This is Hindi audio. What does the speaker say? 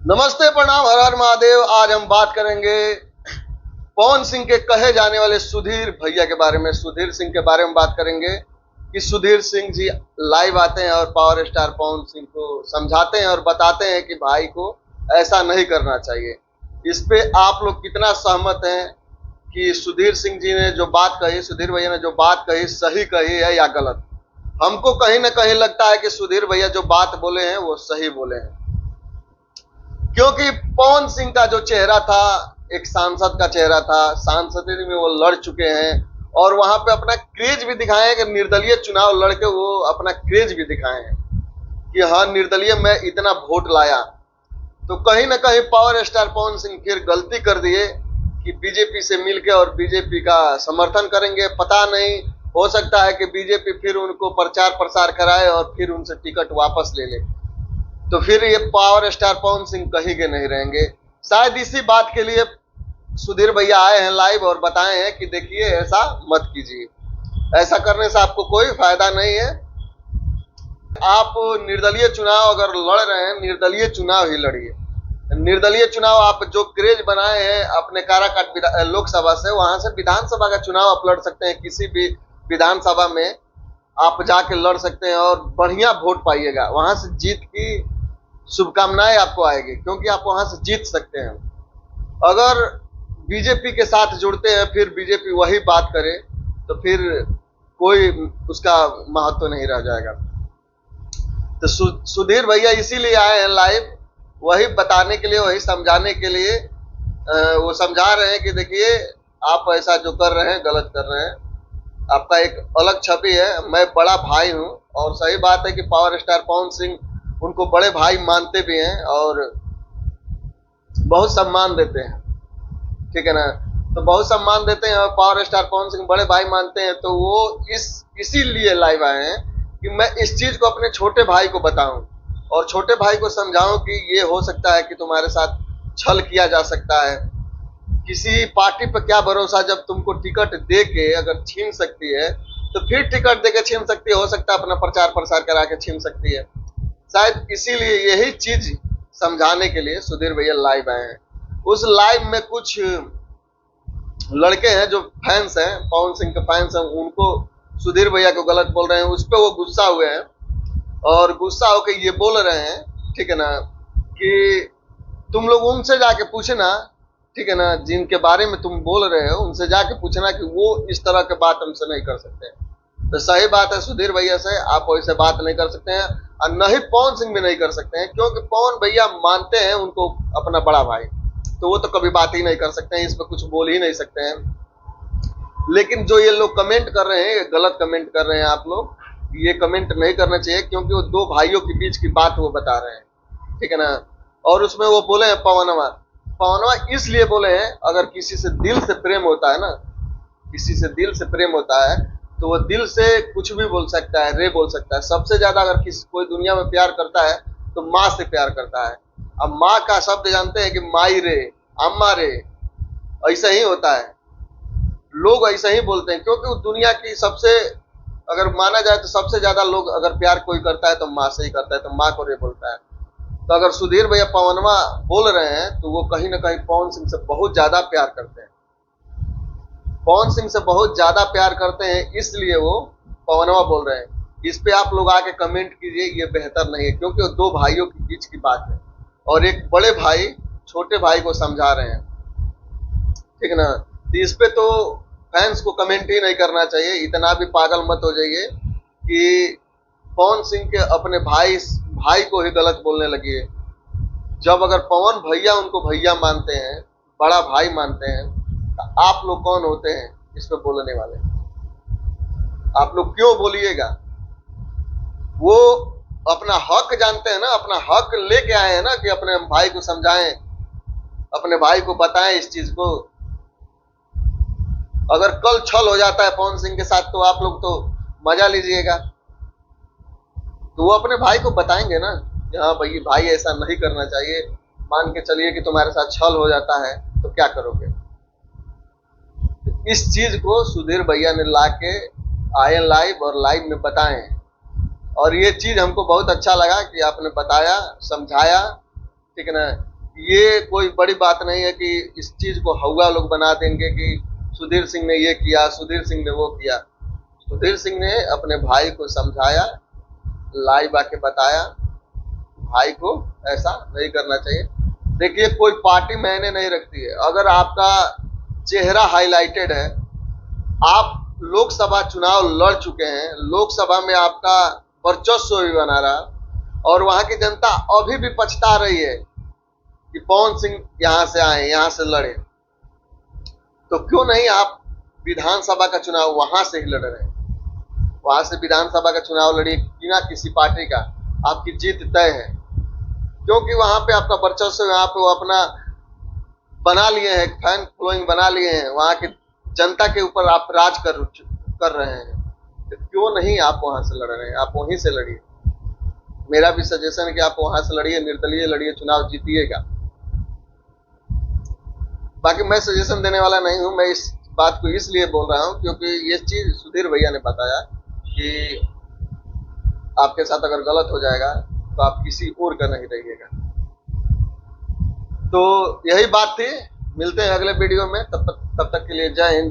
नमस्ते, प्रणाम, हर हर महादेव। आज हम बात करेंगे पवन सिंह के कहे जाने वाले सुधीर भैया के बारे में। सुधीर सिंह के बारे में बात करेंगे कि सुधीर सिंह जी लाइव आते हैं और पावर स्टार पवन सिंह को समझाते हैं और बताते हैं कि भाई को ऐसा नहीं करना चाहिए। इस पे आप लोग कितना सहमत हैं कि सुधीर सिंह जी ने जो बात कही, सुधीर भैया ने जो बात कही, सही कही है या गलत? हमको कहीं ना कहीं लगता है कि सुधीर भैया जो बात बोले हैं वो सही बोले हैं, क्योंकि पवन सिंह का जो चेहरा था एक सांसद का चेहरा था। सांसदी में वो लड़ चुके हैं और वहां पे अपना क्रेज भी दिखाए हैं कि निर्दलीय चुनाव लड़के वो अपना क्रेज भी दिखाए हैं कि हाँ, निर्दलीय में इतना वोट लाया। तो कहीं ना कहीं पावर स्टार पवन सिंह फिर गलती कर दिए कि बीजेपी से मिलके और बीजेपी का समर्थन करेंगे। पता नहीं, हो सकता है कि बीजेपी फिर उनको प्रचार प्रसार कराए और फिर उनसे टिकट वापस ले ले, तो फिर ये पावर स्टार पवन सिंह कहीं के नहीं रहेंगे। शायद इसी बात के लिए सुधीर भैया आए हैं लाइव और बताए हैं कि देखिए, ऐसा मत कीजिए, ऐसा करने से आपको कोई फायदा नहीं है। आप निर्दलीय चुनाव अगर लड़ रहे हैं, निर्दलीय चुनाव ही लड़िए। निर्दलीय चुनाव आप जो क्रेज बनाए हैं अपने काराकाट लोकसभा से, वहां से विधानसभा का चुनाव आप लड़ सकते हैं। किसी भी विधानसभा में आप जाके लड़ सकते हैं और बढ़िया वोट पाइएगा। वहां से जीत की शुभकामनाएं आपको आएगी, क्योंकि आप वहां से जीत सकते हैं। अगर बीजेपी के साथ जुड़ते हैं फिर बीजेपी वही बात करे तो फिर कोई उसका महत्व नहीं रह जाएगा। तो सुधीर भैया इसीलिए आए हैं लाइव, वही बताने के लिए, वही समझाने के लिए। वो समझा रहे हैं कि देखिए, आप ऐसा जो कर रहे हैं गलत कर रहे हैं। आपका एक अलग छवि है, मैं बड़ा भाई हूं। और सही बात है कि पावर स्टार पवन सिंह उनको बड़े भाई मानते भी हैं और बहुत सम्मान देते हैं, ठीक है ना। तो बहुत सम्मान देते हैं और पावर स्टार पवन सिंह बड़े भाई मानते हैं। तो वो इसीलिए लाइव आए हैं कि मैं इस चीज को अपने छोटे भाई को बताऊं और छोटे भाई को समझाऊं कि ये हो सकता है कि तुम्हारे साथ छल किया जा सकता है। किसी पार्टी पर क्या भरोसा, जब तुमको टिकट दे के अगर छीन सकती है तो फिर टिकट दे के छीन सकती है। हो सकता है अपना प्रचार प्रसार करा के छीन सकती है। शायद इसीलिए यही चीज समझाने के लिए सुधीर भैया लाइव आए हैं। उस लाइव में कुछ लड़के हैं जो फैंस हैं, पवन सिंह के फैंस हैं, उनको सुधीर भैया को गलत बोल रहे हैं। उस पर वो गुस्सा हुए हैं और गुस्सा होकर ये बोल रहे हैं, ठीक है ना, कि तुम लोग उनसे जाके पूछना, ठीक है ना, जिनके बारे में तुम बोल रहे हो उनसे जाके पूछना कि वो इस तरह के बात हमसे नहीं कर सकते। तो सही बात है, सुधीर भैया से आप वैसे बात नहीं कर सकते हैं और न ही पवन सिंह भी नहीं कर सकते हैं, क्योंकि पवन भैया मानते हैं उनको अपना बड़ा भाई। तो वो तो कभी बात ही नहीं कर सकते हैं, इस पर कुछ बोल ही नहीं सकते हैं। लेकिन जो ये लोग कमेंट कर रहे हैं, गलत कमेंट कर रहे हैं आप लोग, ये कमेंट नहीं करना चाहिए, क्योंकि वो दो भाइयों के बीच की बात वो बता रहे हैं, ठीक है ना। और उसमें वो बोले हैं पवनवा, पवनवा इसलिए बोले हैं, अगर किसी से दिल से प्रेम होता है ना, किसी से दिल से प्रेम होता है तो वो दिल से कुछ भी बोल सकता है, रे बोल सकता है। सबसे ज्यादा अगर किसी कोई दुनिया में प्यार करता है तो माँ से प्यार करता है। अब माँ का शब्द जानते हैं कि माई रे, अम्मा रे, ऐसा ही होता है। लोग ऐसा ही बोलते हैं, क्योंकि दुनिया की सबसे, अगर माना जाए तो सबसे ज्यादा लोग अगर प्यार कोई करता है तो माँ से ही करता है, तो माँ को रे बोलता है। तो अगर सुधीर भैया पवनवा बोल रहे हैं तो वो कहीं ना कहीं पवन सिंह से बहुत ज्यादा प्यार करते हैं। पवन सिंह से बहुत ज्यादा प्यार करते हैं, इसलिए वो पवनवा बोल रहे हैं। इस पे आप लोग आके कमेंट कीजिए, ये बेहतर नहीं है, क्योंकि वो दो भाइयों के बीच की बात है और एक बड़े भाई छोटे भाई को समझा रहे हैं, ठीक है ना। तो इस पे तो फैंस को कमेंट ही नहीं करना चाहिए। इतना भी पागल मत हो जाइए कि पवन सिंह के अपने भाई को ही गलत बोलने लगिए। जब अगर पवन भैया उनको भैया मानते हैं, बड़ा भाई मानते हैं, तो आप लोग कौन होते हैं इस पे बोलने वाले? आप लोग क्यों बोलिएगा? वो अपना हक जानते हैं ना, अपना हक लेके आए हैं ना कि अपने भाई को समझाएं, अपने भाई को बताएं इस चीज को। अगर कल छल हो जाता है पवन सिंह के साथ तो आप लोग तो मजा लीजिएगा। तो वो अपने भाई को बताएंगे ना कि हाँ भाई, भाई ऐसा नहीं करना चाहिए। मान के चलिए कि तुम्हारे साथ छल हो जाता है तो क्या करोगे? इस चीज को सुधीर भैया ने लाके आए लाइव और लाइव में बताए। और ये चीज हमको बहुत अच्छा लगा कि आपने बताया, समझाया, ठीक है ना। ये कोई बड़ी बात नहीं है कि इस चीज को हवा लोग बना देंगे कि सुधीर सिंह ने ये किया, सुधीर सिंह ने वो किया। सुधीर सिंह ने अपने भाई को समझाया, लाइव आके बताया भाई को ऐसा नहीं करना चाहिए। देखिए, कोई पार्टी मायने नहीं रखती है। अगर आपका चेहरा हाईलाइटेड है, आप लोकसभा चुनाव लड़ चुके हैं, लोकसभा में आपका वर्चस्व भी बना रहा, और वहां की जनता अभी भी पछता रही है कि पवन सिंह यहां से आए, यहां से लड़े, तो क्यों नहीं आप विधानसभा का चुनाव वहां से ही लड़ रहे हैं। वहां से विधानसभा का चुनाव लड़िए, बिना किसी पार्टी का, आपकी जीत तय है। क्योंकि वहां पे आपका वर्चस्व, वहां पे वो अपना बना लिए हैं, फैन फॉलोइंग बना लिए हैं, वहां की जनता के ऊपर आप राज कर रहे हैं। तो क्यों नहीं आप वहां से लड़ रहे हैं, आप वहीं से लड़िए। मेरा भी सजेशन है कि आप वहां से लड़िए, निर्दलीय लड़िए, चुनाव जीतिएगा। बाकी मैं सजेशन देने वाला नहीं हूं, मैं इस बात को इसलिए बोल रहा हूं क्योंकि ये चीज सुधीर भैया ने बताया कि आपके साथ अगर गलत हो जाएगा तो आप किसी और का नहीं रहिएगा। तो यही बात थी। मिलते हैं अगले वीडियो में, तब तक के लिए जय हिंद।